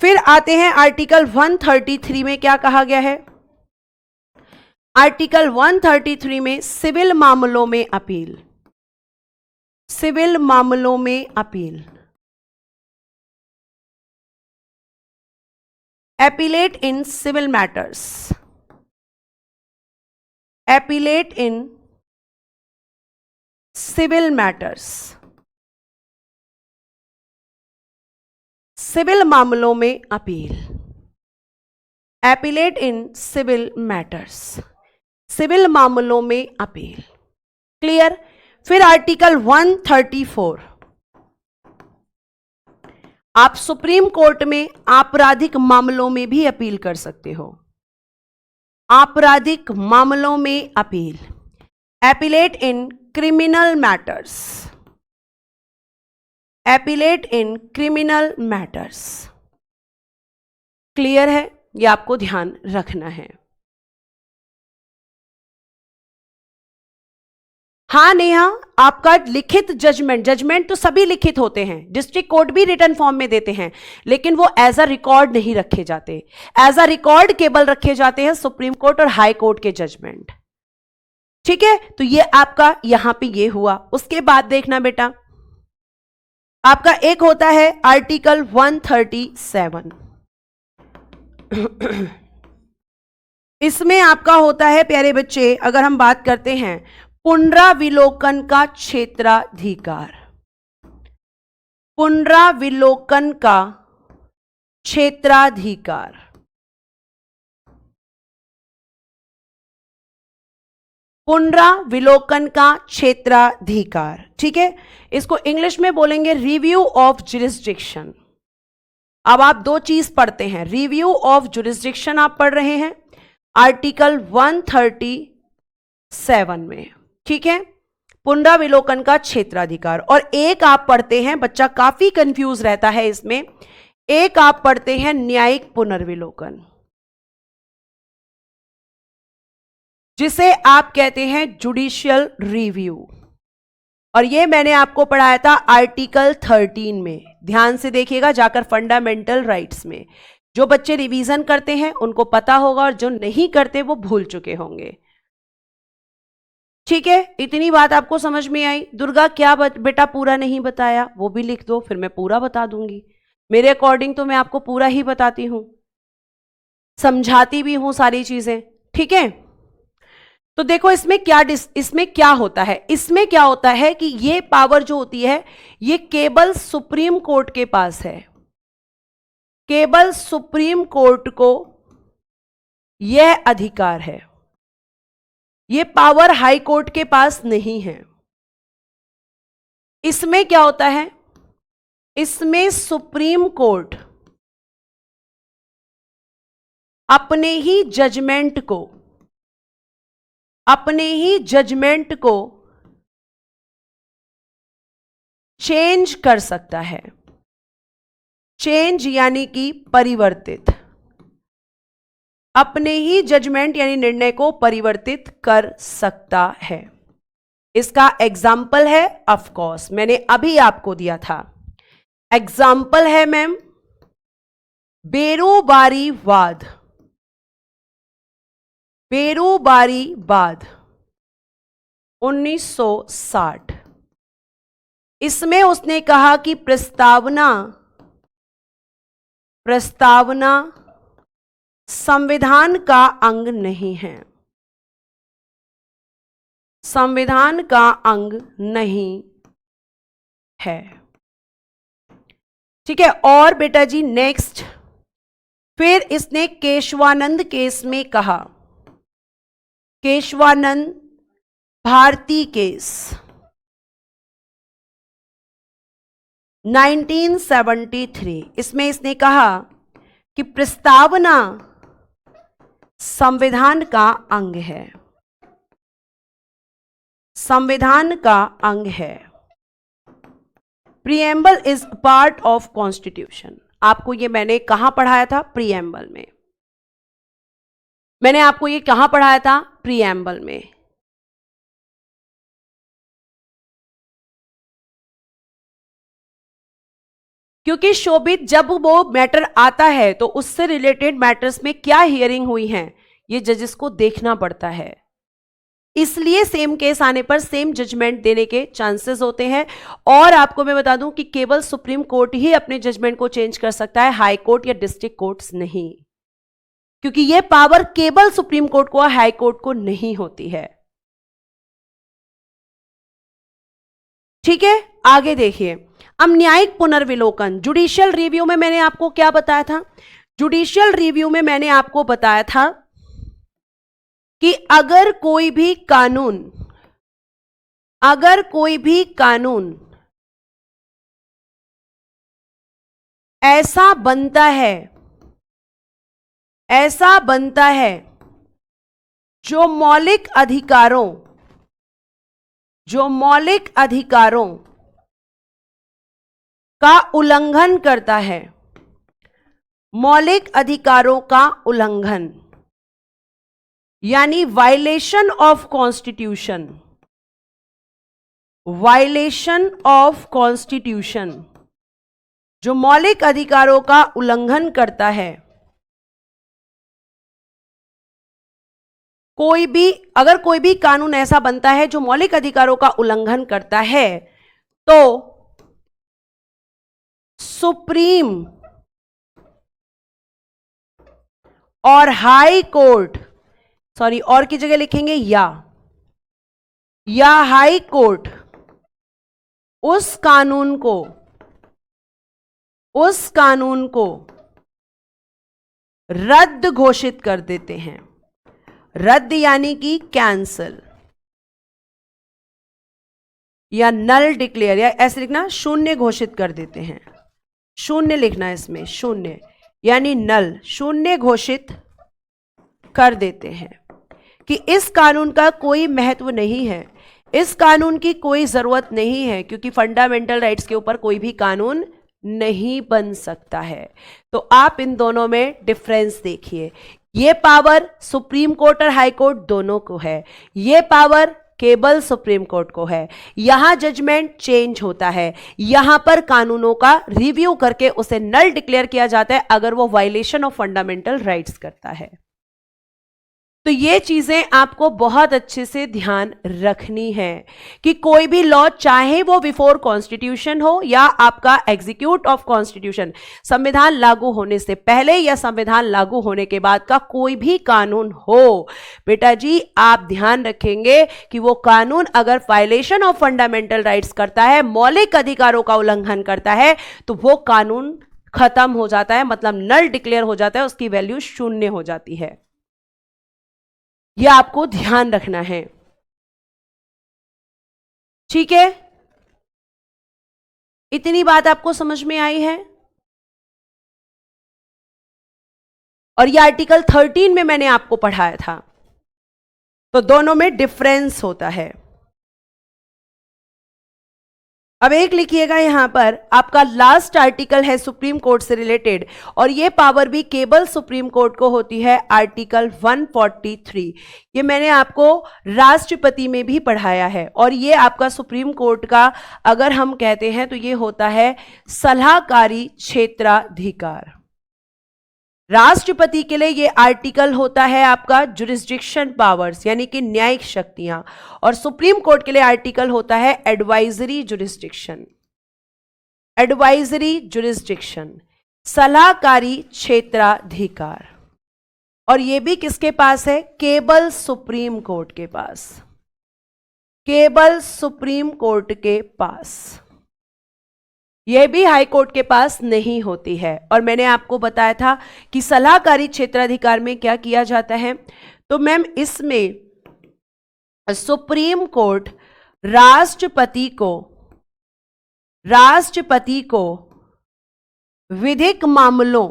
[SPEAKER 1] फिर आते हैं आर्टिकल 133 में क्या कहा गया है? आर्टिकल 133 में सिविल मामलों में अपील, सिविल मामलों में appeal. Appellate in civil matters, appellate in civil matters, civil मामलों में appeal. Appellate in civil matters, civil मामलों में अपील। क्लियर? फिर आर्टिकल 134, आप सुप्रीम कोर्ट में आपराधिक मामलों में भी अपील कर सकते हो। आपराधिक मामलों में appeal. Appellate in criminal matters, appellate in criminal matters. Clear है? यह आपको ध्यान रखना है। हाँ नेहा, आपका लिखित जजमेंट तो सभी लिखित होते हैं, डिस्ट्रिक्ट कोर्ट भी रिटन फॉर्म में देते हैं, लेकिन वो एज अ रिकॉर्ड नहीं रखे जाते। एज अ रिकॉर्ड केवल रखे जाते हैं सुप्रीम कोर्ट और हाई कोर्ट के जजमेंट। ठीक है, तो ये आपका यहां पे ये हुआ। उसके बाद देखना बेटा, आपका एक होता है आर्टिकल 137। इसमें आपका होता है प्यारे बच्चे, अगर हम बात करते हैं पुनराविलोकन का क्षेत्राधिकार, पुनराविलोकन का क्षेत्राधिकार। पुनराविलोकन का क्षेत्राधिकार। ठीक है, इसको इंग्लिश में बोलेंगे रिव्यू ऑफ जुरिस्डिक्शन। अब आप दो चीज पढ़ते हैं, रिव्यू ऑफ जुरिस्डिक्शन आप पढ़ रहे हैं आर्टिकल 137 में। ठीक है, पुनराविलोकन का क्षेत्राधिकार। और एक आप पढ़ते हैं, बच्चा काफी कंफ्यूज रहता है इसमें, एक आप पढ़ते हैं न्यायिक पुनर्विलोकन, जिसे आप कहते हैं जुडिशियल रिव्यू, और ये मैंने आपको पढ़ाया था आर्टिकल 13 में। ध्यान से देखिएगा जाकर फंडामेंटल राइट्स में। जो बच्चे रिवीजन करते हैं उनको पता होगा, और जो नहीं करते वो भूल चुके होंगे। ठीक है, इतनी बात आपको समझ में आई। दुर्गा क्या बेटा पूरा नहीं बताया, वो भी लिख दो, फिर मैं पूरा बता दूंगी। मेरे अकॉर्डिंग तो मैं आपको पूरा ही बताती हूं, समझाती भी हूं सारी चीजें। ठीक है, तो देखो इसमें क्या होता है। इसमें क्या होता है कि ये पावर जो होती है ये केवल सुप्रीम कोर्ट के पास है। केवल सुप्रीम कोर्ट को यह अधिकार है, ये पावर हाई कोर्ट के पास नहीं है। इसमें क्या होता है, इसमें सुप्रीम कोर्ट अपने ही जजमेंट को चेंज कर सकता है। चेंज यानी कि परिवर्तित, अपने ही जजमेंट यानी निर्णय को परिवर्तित कर सकता है। इसका एग्जाम्पल है, ऑफ कोर्स मैंने अभी आपको दिया था, एग्जाम्पल है मैम बेरोबारी वाद। बेरोबारी वाद 1960। इसमें उसने कहा कि प्रस्तावना संविधान का अंग नहीं है, संविधान का अंग नहीं है। ठीक है, और बेटा जी नेक्स्ट, फिर इसने केशवानंद केस में कहा, केशवानंद भारती केस 1973, इसमें इसने कहा कि प्रस्तावना संविधान का अंग है, संविधान का अंग है। Preamble is part of constitution. आपको ये मैंने कहां पढ़ाया था, प्रीएम्बल में। मैंने आपको ये कहां पढ़ाया था, प्रीएम्बल में। क्योंकि शोभित जब वो मैटर आता है तो उससे रिलेटेड मैटर्स में क्या हियरिंग हुई है ये जजेस को देखना पड़ता है, इसलिए सेम केस आने पर सेम जजमेंट देने के चांसेस होते हैं। और आपको मैं बता दूं कि केवल सुप्रीम कोर्ट ही अपने जजमेंट को चेंज कर सकता है, हाई कोर्ट या डिस्ट्रिक्ट कोर्ट्स नहीं, क्योंकि यह पावर केवल सुप्रीम कोर्ट को, हाई कोर्ट को नहीं होती है। ठीक है, आगे देखिए। अब न्यायिक पुनर्विलोकन, जुडिशियल रिव्यू में मैंने आपको क्या बताया था, जुडिशियल रिव्यू में मैंने आपको बताया था कि अगर कोई भी कानून ऐसा बनता है जो मौलिक अधिकारों का उल्लंघन करता है, मौलिक अधिकारों का उल्लंघन यानी वायलेशन ऑफ कॉन्स्टिट्यूशन, जो मौलिक अधिकारों का उल्लंघन करता है, अगर कोई भी कानून ऐसा बनता है जो मौलिक अधिकारों का उल्लंघन करता है, तो सुप्रीम और हाई कोर्ट, सॉरी और की जगह लिखेंगे या हाई कोर्ट उस कानून को रद्द घोषित कर देते हैं। रद्द यानी कि कैंसल या नल डिक्लेयर, या ऐसे लिखना शून्य घोषित कर देते हैं, शून्य लिखना इसमें, शून्य यानी नल, शून्य घोषित कर देते हैं कि इस कानून का कोई महत्व नहीं है, इस कानून की कोई जरूरत नहीं है, क्योंकि फंडामेंटल राइट्स के ऊपर कोई भी कानून नहीं बन सकता है। तो आप इन दोनों में डिफरेंस देखिए, ये पावर सुप्रीम कोर्ट और हाई कोर्ट दोनों को है, ये पावर केवल सुप्रीम कोर्ट को है। यहां जजमेंट चेंज होता है, यहां पर कानूनों का रिव्यू करके उसे नल डिक्लेयर किया जाता है अगर वो वायलेशन ऑफ फंडामेंटल राइट्स करता है। तो ये चीजें आपको बहुत अच्छे से ध्यान रखनी है कि कोई भी लॉ, चाहे वो बिफोर कॉन्स्टिट्यूशन हो या आपका एग्जीक्यूट ऑफ कॉन्स्टिट्यूशन, संविधान लागू होने से पहले या संविधान लागू होने के बाद का कोई भी कानून हो, बेटा जी आप ध्यान रखेंगे कि वो कानून अगर वायलेशन ऑफ फंडामेंटल राइट्स करता है, मौलिक अधिकारों का उल्लंघन करता है, तो वो कानून खत्म हो जाता है, मतलब नल डिक्लेयर हो जाता है, उसकी वैल्यू शून्य हो जाती है। यह आपको ध्यान रखना है, ठीक है? इतनी बात आपको समझ में आई है? और ये आर्टिकल 13 में मैंने आपको पढ़ाया था, तो दोनों में डिफरेंस होता है। अब एक लिखिएगा यहां पर, आपका लास्ट आर्टिकल है सुप्रीम कोर्ट से रिलेटेड, और ये पावर भी केवल सुप्रीम कोर्ट को होती है, आर्टिकल 143। ये मैंने आपको राष्ट्रपति में भी पढ़ाया है, और ये आपका सुप्रीम कोर्ट का अगर हम कहते हैं तो ये होता है सलाहकारी क्षेत्राधिकार। राष्ट्रपति के लिए ये आर्टिकल होता है आपका जुरिस्डिक्शन पावर्स, यानी कि न्यायिक शक्तियां, और सुप्रीम कोर्ट के लिए आर्टिकल होता है एडवाइजरी जुरिस्डिक्शन। एडवाइजरी जुरिस्डिक्शन, सलाहकारी क्षेत्राधिकार, और ये भी किसके पास है? केवल सुप्रीम कोर्ट के पास, केवल सुप्रीम कोर्ट के पास। यह भी हाई कोर्ट के पास नहीं होती है। और मैंने आपको बताया था कि सलाहकारी क्षेत्राधिकार में क्या किया जाता है, तो मैम इसमें सुप्रीम कोर्ट राष्ट्रपति को विधिक मामलों,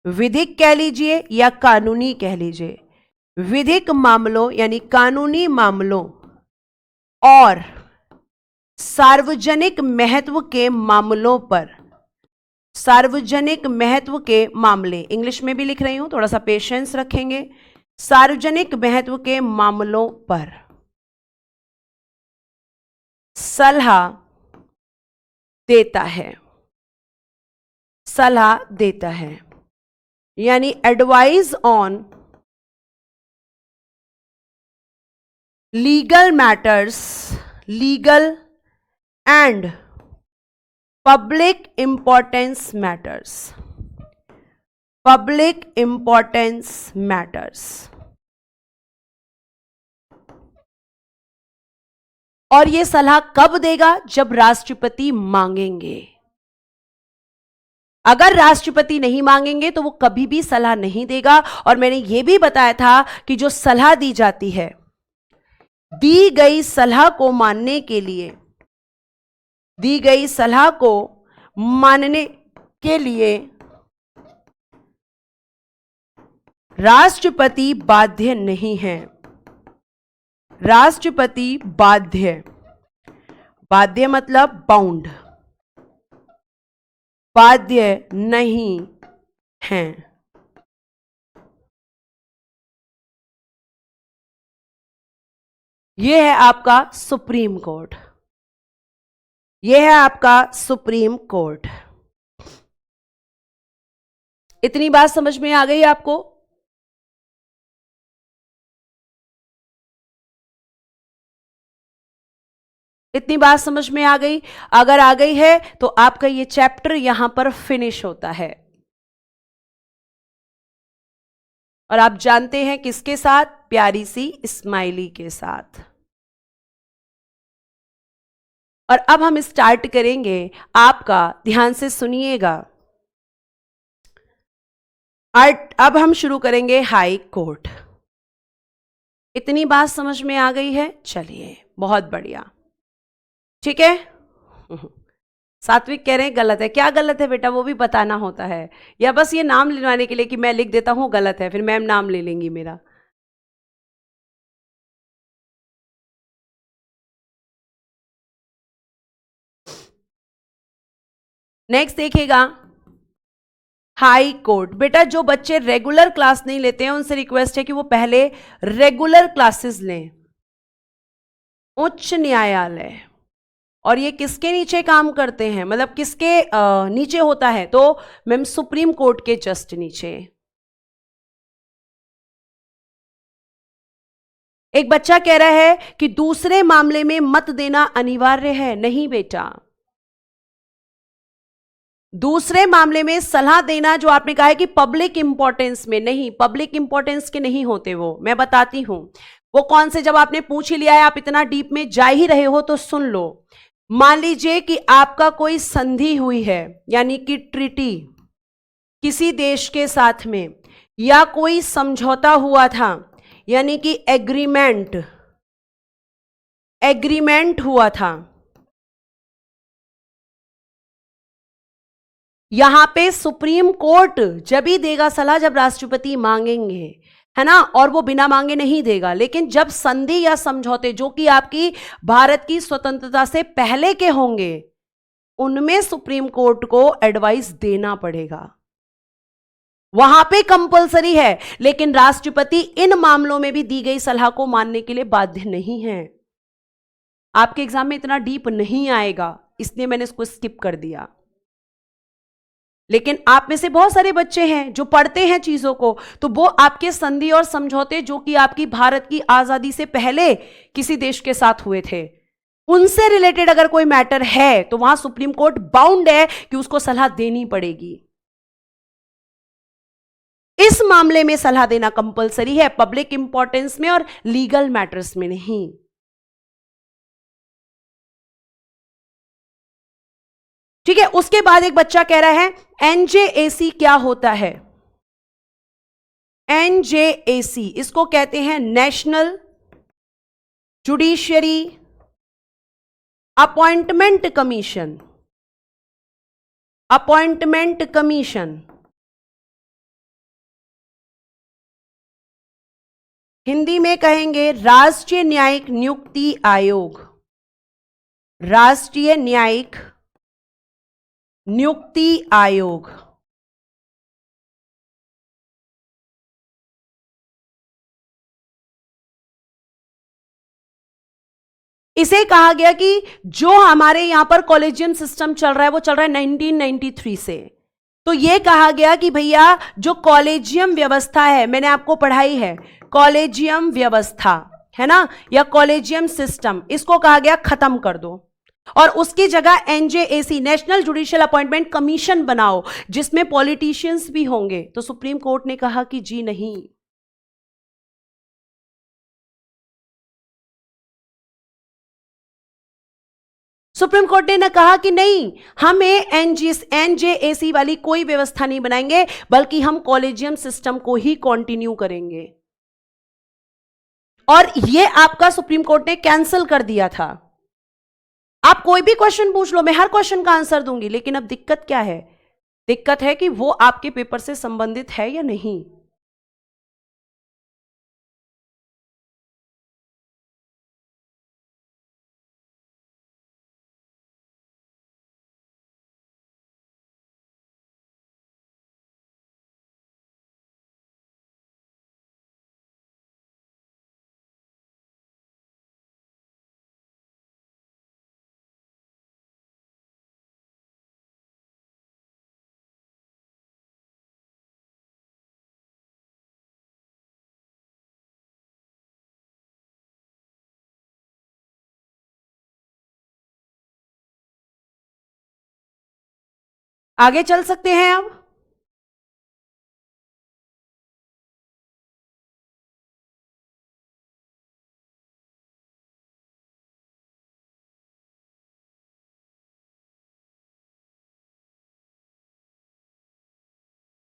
[SPEAKER 1] विधिक कह लीजिए या कानूनी कह लीजिए, विधिक मामलों यानी कानूनी मामलों और सार्वजनिक महत्व के मामलों पर, सार्वजनिक महत्व के मामले, इंग्लिश में भी लिख रही हूं, थोड़ा सा पेशेंस रखेंगे, सार्वजनिक महत्व के मामलों पर सलाह देता है, सलाह देता है, यानी advise on legal matters, legal and public importance matters, public importance matters. और यह सलाह कब देगा? जब राष्ट्रपति मांगेंगे। अगर राष्ट्रपति नहीं मांगेंगे तो वो कभी भी सलाह नहीं देगा। और मैंने यह भी बताया था कि जो सलाह दी जाती है, दी गई सलाह को मानने के लिए, दी गई सलाह को मानने के लिए राष्ट्रपति बाध्य नहीं है, राष्ट्रपति बाध्य, बाध्य मतलब बाउंड, बाध्य नहीं है। यह है आपका सुप्रीम कोर्ट, यह है आपका सुप्रीम कोर्ट। इतनी बात समझ में आ गई आपको? इतनी बात समझ में आ गई? अगर आ गई है तो आपका ये चैप्टर यहां पर फिनिश होता है। और आप जानते हैं किसके साथ? प्यारी सी स्माइली के साथ। और अब हम स्टार्ट करेंगे आपका, ध्यान से सुनिएगा, अब हम शुरू करेंगे हाई कोर्ट। इतनी बात समझ में आ गई है? चलिए बहुत बढ़िया, ठीक है। सात्विक कह रहे हैं गलत है। क्या गलत है बेटा, वो भी बताना होता है, या बस ये नाम लिखवाने के लिए कि मैं लिख देता हूं गलत है, फिर मैम नाम ले लेंगी मेरा। नेक्स्ट देखिएगा, हाई कोर्ट। बेटा जो बच्चे रेगुलर क्लास नहीं लेते हैं उनसे रिक्वेस्ट है कि वो पहले रेगुलर क्लासेस लें। उच्च न्यायालय, और ये किसके नीचे काम करते हैं, मतलब किसके नीचे होता है, तो मैम सुप्रीम कोर्ट के जस्ट नीचे। एक बच्चा कह रहा है कि दूसरे मामले में मत देना अनिवार्य है। नहीं बेटा, दूसरे मामले में सलाह देना जो आपने कहा है कि पब्लिक इंपॉर्टेंस में, नहीं, पब्लिक इंपॉर्टेंस के नहीं होते वो, मैं बताती हूं वो कौन से। जब आपने पूछ ही लिया है, आप इतना डीप में जा ही रहे हो तो सुन लो। मान लीजिए कि आपका कोई संधि हुई है, यानी कि ट्रीटी किसी देश के साथ में, या कोई समझौता हुआ था, यानी कि एग्रीमेंट हुआ था। यहां पे सुप्रीम कोर्ट जब ही देगा सलाह जब राष्ट्रपति मांगेंगे, है ना, और वो बिना मांगे नहीं देगा। लेकिन जब संधि या समझौते जो कि आपकी भारत की स्वतंत्रता से पहले के होंगे, उनमें सुप्रीम कोर्ट को एडवाइस देना पड़ेगा, वहां पे कंपलसरी है। लेकिन राष्ट्रपति इन मामलों में भी दी गई सलाह को मानने के लिए बाध्य नहीं है। आपके एग्जाम में इतना डीप नहीं आएगा, इसलिए मैंने इसको स्किप कर दिया। लेकिन आप में से बहुत सारे बच्चे हैं जो पढ़ते हैं चीजों को, तो वो आपके संधि और समझौते जो कि आपकी भारत की आजादी से पहले किसी देश के साथ हुए थे, उनसे रिलेटेड अगर कोई मैटर है तो वहां सुप्रीम कोर्ट बाउंड है कि उसको सलाह देनी पड़ेगी। इस मामले में सलाह देना कंपलसरी है, पब्लिक इंपॉर्टेंस में और लीगल मैटर्स में नहीं। ठीक है, उसके बाद एक बच्चा कह रहा है एनजेएसी क्या होता है। एनजेएसी, इसको कहते हैं national judiciary appointment commission. Appointment commission Hindi में कहेंगे राष्ट्रीय न्यायिक नियुक्ति आयोग। राष्ट्रीय न्यायिक नियुक्ति आयोग। इसे कहा गया कि जो हमारे यहां पर कॉलेजियम सिस्टम चल रहा है वो चल रहा है 1993 से। तो यह कहा गया कि भैया जो कॉलेजियम व्यवस्था है, मैंने आपको पढ़ाई है, कॉलेजियम व्यवस्था है ना, या कॉलेजियम सिस्टम, इसको कहा गया खत्म कर दो और उसकी जगह NJAC national judicial appointment commission बनाओ जिसमें पॉलिटिशियंस भी होंगे। तो सुप्रीम कोर्ट ने कहा कि जी नहीं, सुप्रीम कोर्ट ने कहा कि नहीं, हमें एनजेएसी वाली कोई व्यवस्था नहीं बनाएंगे, बल्कि हम कॉलेजियम सिस्टम को ही कंटिन्यू करेंगे। और यह आपका सुप्रीम कोर्ट ने कैंसिल कर दिया था। आप कोई भी क्वेश्चन पूछ लो, मैं हर क्वेश्चन का आंसर दूंगी, लेकिन अब दिक्कत क्या है? दिक्कत है कि वो आपके पेपर से संबंधित है या नहीं। आगे चल सकते हैं अब।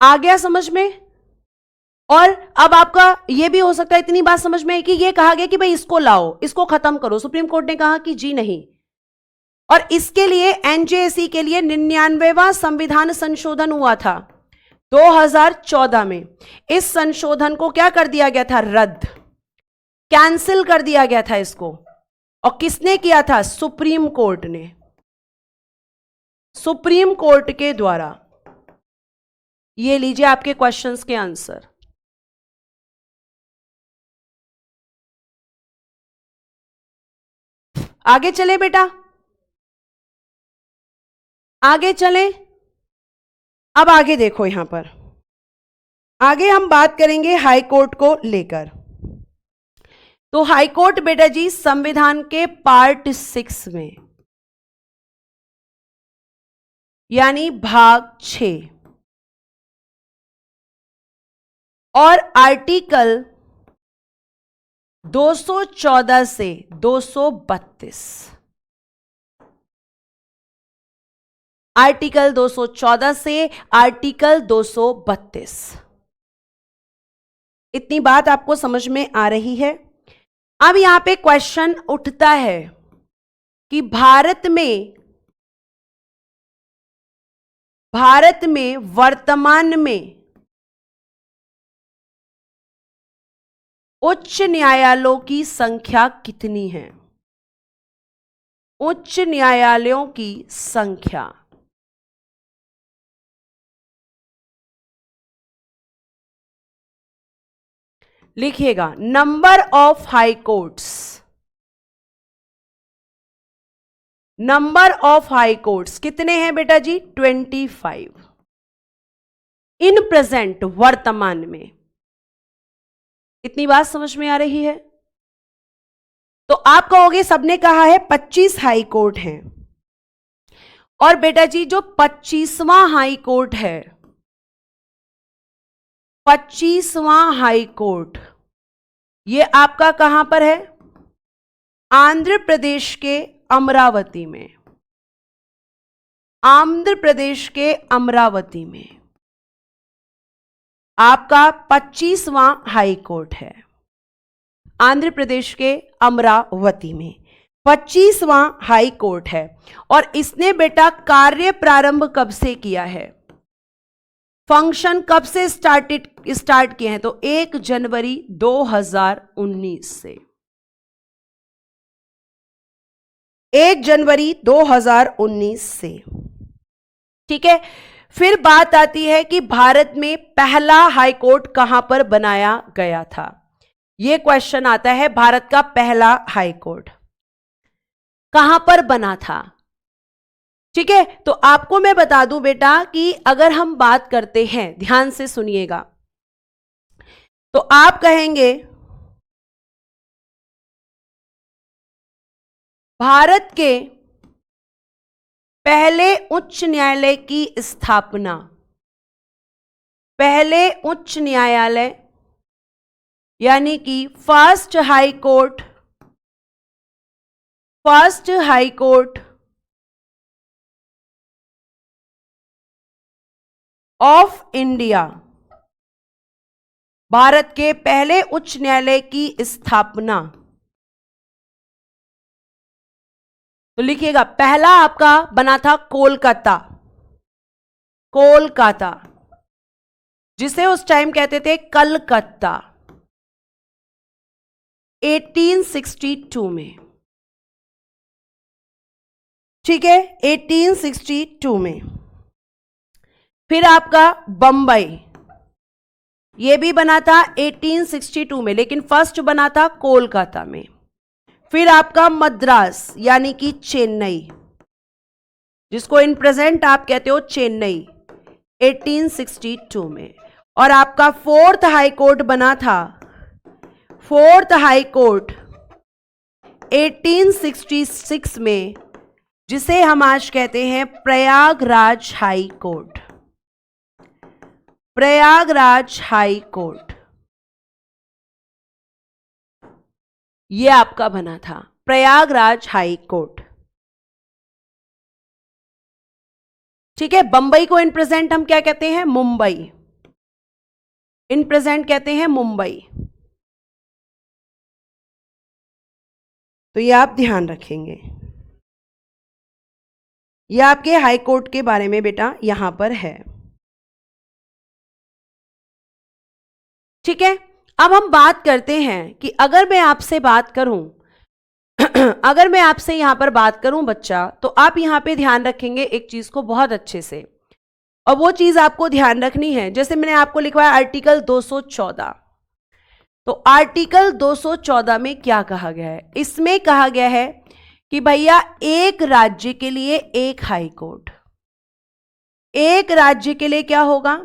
[SPEAKER 1] आ गया समझ में? और अब आपका यह भी हो सकता है, इतनी बात समझ में है कि यह कहा गया कि भाई इसको लाओ, इसको खत्म करो। सुप्रीम कोर्ट ने कहा कि जी नहीं, और इसके लिए एनजेएसी के लिए 99वां संविधान संशोधन हुआ था 2014 में। इस संशोधन को क्या कर दिया गया था? रद्द, कैंसिल कर दिया गया था इसको। और किसने किया था? सुप्रीम कोर्ट ने। सुप्रीम कोर्ट के द्वारा। ये लीजिए आपके क्वेश्चंस के आंसर। आगे चले बेटा, आगे चले। अब आगे देखो, यहां पर आगे हम बात करेंगे हाई कोर्ट को लेकर। तो हाई कोर्ट बेटा जी संविधान के पार्ट 6 में, यानी भाग 6 और आर्टिकल 214 से 232, आर्टिकल 214 से आर्टिकल 232, इतनी बात आपको समझ में आ रही है। अब यहां पे क्वेश्चन उठता है कि भारत में वर्तमान में उच्च न्यायालयों की संख्या कितनी है? उच्च न्यायालयों की संख्या। लिखिएगा number of high courts. Number of high courts कितने हैं बेटा जी? 25 इन प्रेजेंट, वर्तमान में। इतनी बात समझ में आ रही है? तो आप कहोगे सबने कहा है 25 हाई कोर्ट हैं, और बेटा जी जो 25वां हाई कोर्ट है, 25वां हाई कोर्ट, ये आपका कहां पर है? आंध्र प्रदेश के अमरावती में। आंध्र प्रदेश के अमरावती में आपका 25वां हाई कोर्ट है। आंध्र प्रदेश के अमरावती में 25वां हाई कोर्ट है। और इसने बेटा कार्य प्रारंभ कब से किया है? फंक्शन कब से स्टार्ट किए हैं? तो 1 जनवरी 2019 से। 1 जनवरी 2019 से। ठीक है। फिर बात आती है कि भारत में पहला हाई कोर्ट कहां पर बनाया गया था? यह क्वेश्चन आता है, भारत का पहला हाई कोर्ट कहां पर बना था? ठीक है। तो आपको मैं बता दूं बेटा कि अगर हम बात करते हैं, ध्यान से सुनिएगा, तो आप कहेंगे भारत के पहले उच्च न्यायालय की स्थापना, पहले उच्च न्यायालय यानी कि first high court, first high court of India, Bharat के पहले उच्च न्यायालय की स्थापना। तो लिखिएगा पहला आपका बना था कोलकाता, कोलकाता, जिसे उस टाइम कहते थे कलकत्ता, 1862 में। ठीक है, 1862 में। फिर आपका बंबई, यह भी बना था 1862 में, लेकिन फर्स्ट बना था कोलकाता में। फिर आपका मद्रास यानी कि चेन्नई, जिसको इन प्रेजेंट आप कहते हो चेन्नई, 1862 में। और आपका फोर्थ हाई कोर्ट बना था, फोर्थ हाई कोर्ट 1866 में, जिसे हम आज कहते हैं Prayagraj high court, Prayagraj high court. यह आपका बना था प्रयागराज हाई कोर्ट। ठीक है। बंबई को इन प्रेजेंट हम क्या कहते हैं? मुंबई, इन प्रेजेंट कहते हैं मुंबई। तो ये आप ध्यान रखेंगे, यह आपके हाई कोर्ट के बारे में बेटा यहां पर है। ठीक है। अब हम बात करते हैं कि अगर मैं आपसे बात करूं अगर मैं आपसे यहां पर बात करूं बच्चा, तो आप यहां पे ध्यान रखेंगे एक चीज को बहुत अच्छे से, और वो चीज आपको ध्यान रखनी है। जैसे मैंने आपको लिखवाया आर्टिकल 214, तो आर्टिकल 214 में क्या कहा गया है? इसमें कहा गया है कि भैया एक राज्य के लिए एक हाई कोर्ट, एक राज्य के लिए क्या होगा?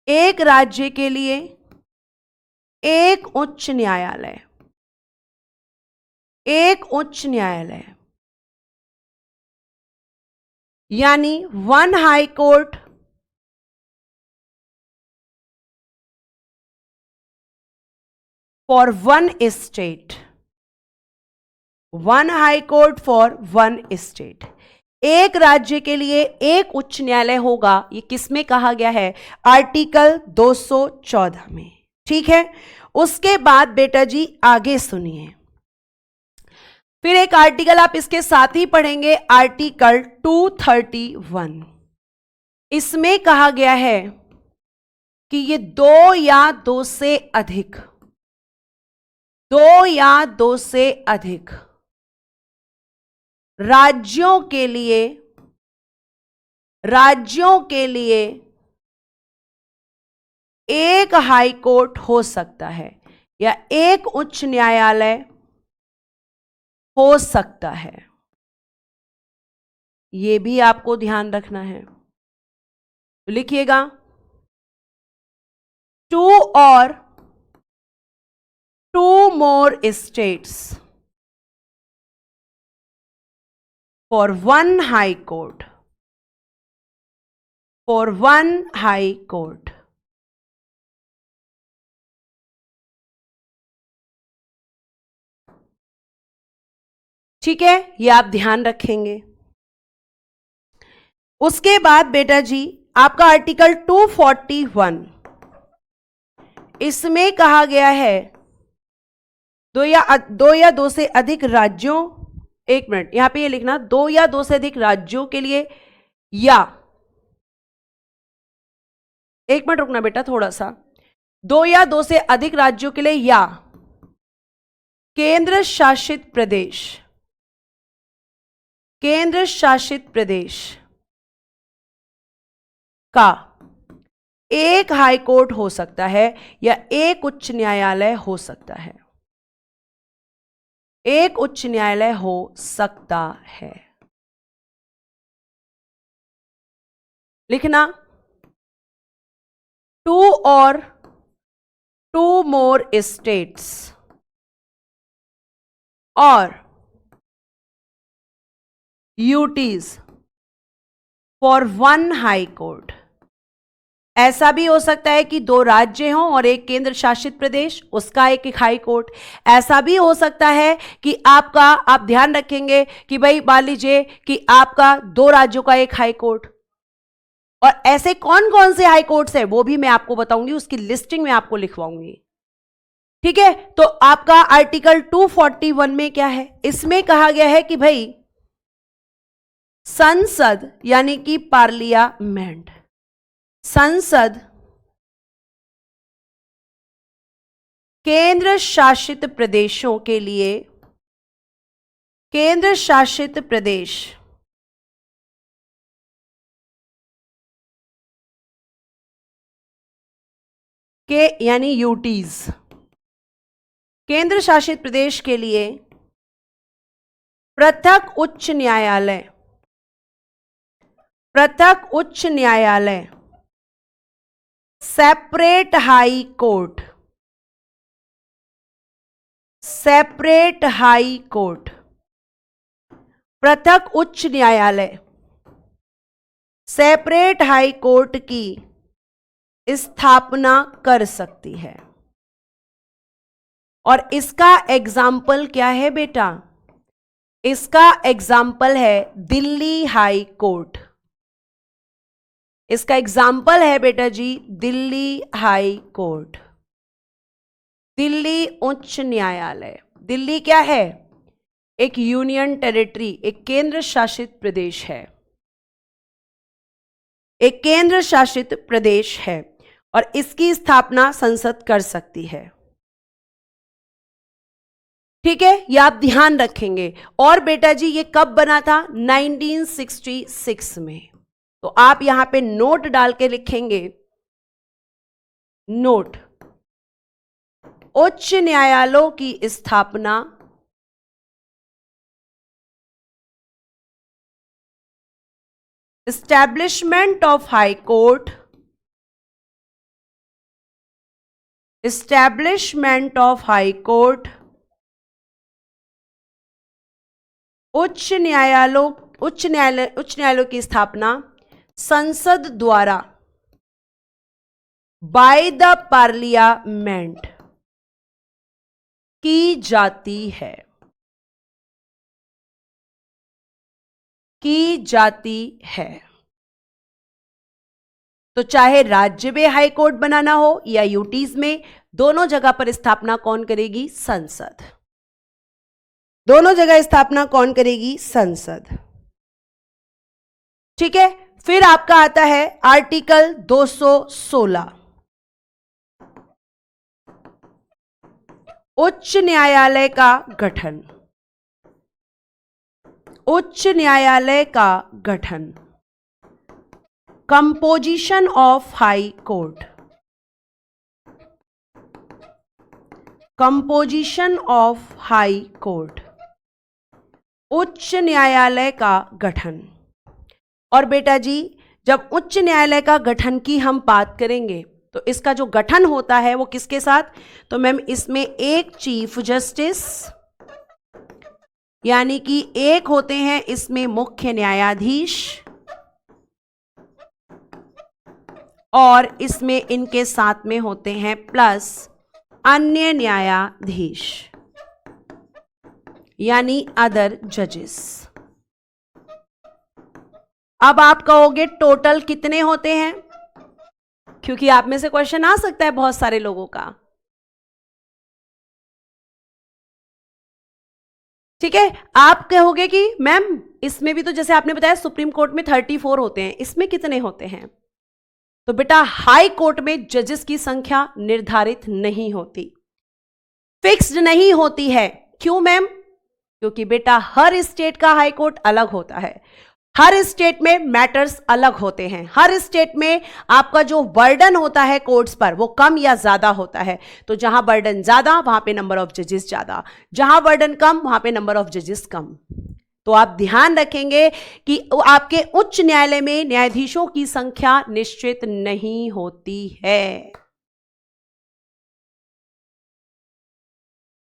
[SPEAKER 1] एक राज्य के लिए एक उच्च न्यायालय, एक उच्च न्यायालय, यानी one high court for one state, one high court for one state, एक राज्य के लिए एक उच्च न्यायालय होगा। ये किसमें कहा गया है? आर्टिकल 214 में। ठीक है, उसके बाद बेटा जी आगे सुनिए, फिर एक आर्टिकल आप इसके साथ ही पढ़ेंगे, आर्टिकल 231। इसमें कहा गया है कि ये दो या दो से अधिक, दो या दो से अधिक राज्यों के लिए एक हाई कोर्ट हो सकता है या एक उच्च न्यायालय हो सकता है। यह भी आपको ध्यान रखना है, लिखिएगा, टू और two more states for one high court, for one high court. ठीक है, ये आप ध्यान रखेंगे। उसके बाद बेटा जी आपका आर्टिकल 241, इसमें कहा गया है दो या दो से अधिक राज्यों, एक मिनट यहां पे ये लिखना, दो या दो से अधिक राज्यों के लिए, या एक मिनट रुकना बेटा थोड़ा सा, दो या दो से अधिक राज्यों के लिए या केंद्र शासित प्रदेश, केंद्र शासित प्रदेश का एक हाई कोर्ट हो सकता है या एक उच्च न्यायालय हो सकता है, एक उच्च न्यायालय हो सकता है। लिखना, टू और टू मोर स्टेट्स और UTs for one high court. ऐसा भी हो सकता है कि दो राज्य हों और एक केंद्र शासित प्रदेश, उसका एक हाई कोर्ट। ऐसा भी हो सकता है कि आपका, आप ध्यान रखेंगे कि भाई मान लीजिए कि आपका दो राज्यों का एक हाई कोर्ट, और ऐसे कौन कौन से हाई कोर्ट्स हैं वो भी मैं आपको बताऊंगी, उसकी लिस्टिंग में आपको लिखवाऊंगी। ठीक है, तो आपका आर्टिकल 241 में क्या है? इसमें कहा गया है कि भाई संसद यानी कि पार्लियामेंट, संसद केंद्र शासित प्रदेशों के लिए, केंद्र शासित प्रदेश के यानी यूटीज, केंद्र शासित प्रदेश के लिए पृथक उच्च न्यायालय, पृथक उच्च न्यायालय, separate high court, separate high court, पृथक उच्च न्यायालय, सेपरेट हाई कोर्ट की स्थापना कर सकती है। और इसका एग्जाम्पल क्या है बेटा? इसका एग्जाम्पल है दिल्ली हाई कोर्ट, इसका एग्जाम्पल है बेटा जी दिल्ली हाई कोर्ट, दिल्ली उच्च न्यायालय। दिल्ली क्या है? एक यूनियन टेरिटरी, एक केंद्र शासित प्रदेश है, एक केंद्र शासित प्रदेश है, और इसकी स्थापना संसद कर सकती है। ठीक है, ये आप ध्यान रखेंगे। और बेटा जी ये कब बना था? 1966 में। तो आप यहां पे नोट डाल के लिखेंगे, नोट, उच्च न्यायालयों की स्थापना establishment of high court, establishment of high court, उच्च न्यायालयों की स्थापना संसद द्वारा बाय द पार्लियामेंट की जाती है, की जाती है। तो चाहे राज्य में हाई कोर्ट बनाना हो या यूटीज में, दोनों जगह पर स्थापना कौन करेगी? संसद। दोनों जगह स्थापना कौन करेगी? संसद। ठीक है, फिर आपका आता है आर्टिकल 216, उच्च न्यायालय का गठन, उच्च न्यायालय का गठन, composition of high court, composition of high court, उच्च न्यायालय का गठन। और बेटा जी जब उच्च न्यायालय का गठन की हम बात करेंगे तो इसका जो गठन होता है वो किसके साथ? तो मैम इसमें एक चीफ जस्टिस, यानी कि एक होते हैं इसमें मुख्य न्यायाधीश, और इसमें इनके साथ में होते हैं प्लस अन्य न्यायाधीश, यानी अदर जजेस। अब आप कहोगे टोटल कितने होते हैं, क्योंकि आप में से क्वेश्चन आ सकता है बहुत सारे लोगों का। ठीक है, आप कहोगे कि मैम इसमें भी तो जैसे आपने बताया सुप्रीम कोर्ट में 34 होते हैं, इसमें कितने होते हैं? तो बेटा हाई कोर्ट में जजेस की संख्या निर्धारित नहीं होती, फिक्स्ड नहीं होती है। क्यों मैम? क्योंकि बेटा हर स्टेट का हाई कोर्ट अलग होता है, हर स्टेट में मैटर्स अलग होते हैं, हर स्टेट में आपका जो बर्डन होता है कोर्ट्स पर वो कम या ज्यादा होता है। तो जहां बर्डन ज्यादा वहां पे नंबर ऑफ जजेस ज्यादा, जहां बर्डन कम वहां पे नंबर ऑफ जजेस कम। तो आप ध्यान रखेंगे कि आपके उच्च न्यायालय में न्यायाधीशों की संख्या निश्चित नहीं होती है।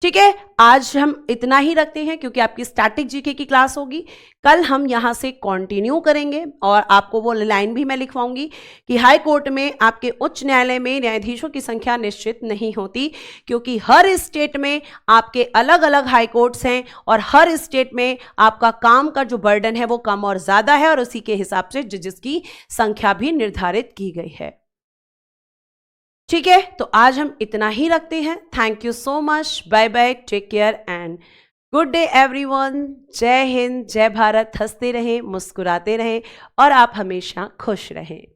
[SPEAKER 1] ठीक है, आज हम इतना ही रखते हैं क्योंकि आपकी स्टैटिक जीके की क्लास होगी। कल हम यहां से कंटिन्यू करेंगे और आपको वो लाइन भी मैं लिखवाऊंगी कि हाई कोर्ट में आपके उच्च न्यायालय में न्यायाधीशों की संख्या निश्चित नहीं होती, क्योंकि हर स्टेट में आपके अलग अलग हाई कोर्ट्स हैं और हर स्टेट में आपका काम का जो बर्डन है वो कम और ज्यादा है, और उसी के हिसाब से जजेस की संख्या भी निर्धारित की गई है। ठीक है, तो आज हम इतना ही रखते हैं। Thank you so much, bye bye, take care and good day everyone. जय हिंद, जय भारत। हंसते रहें, मुस्कुराते रहें और आप हमेशा खुश रहें।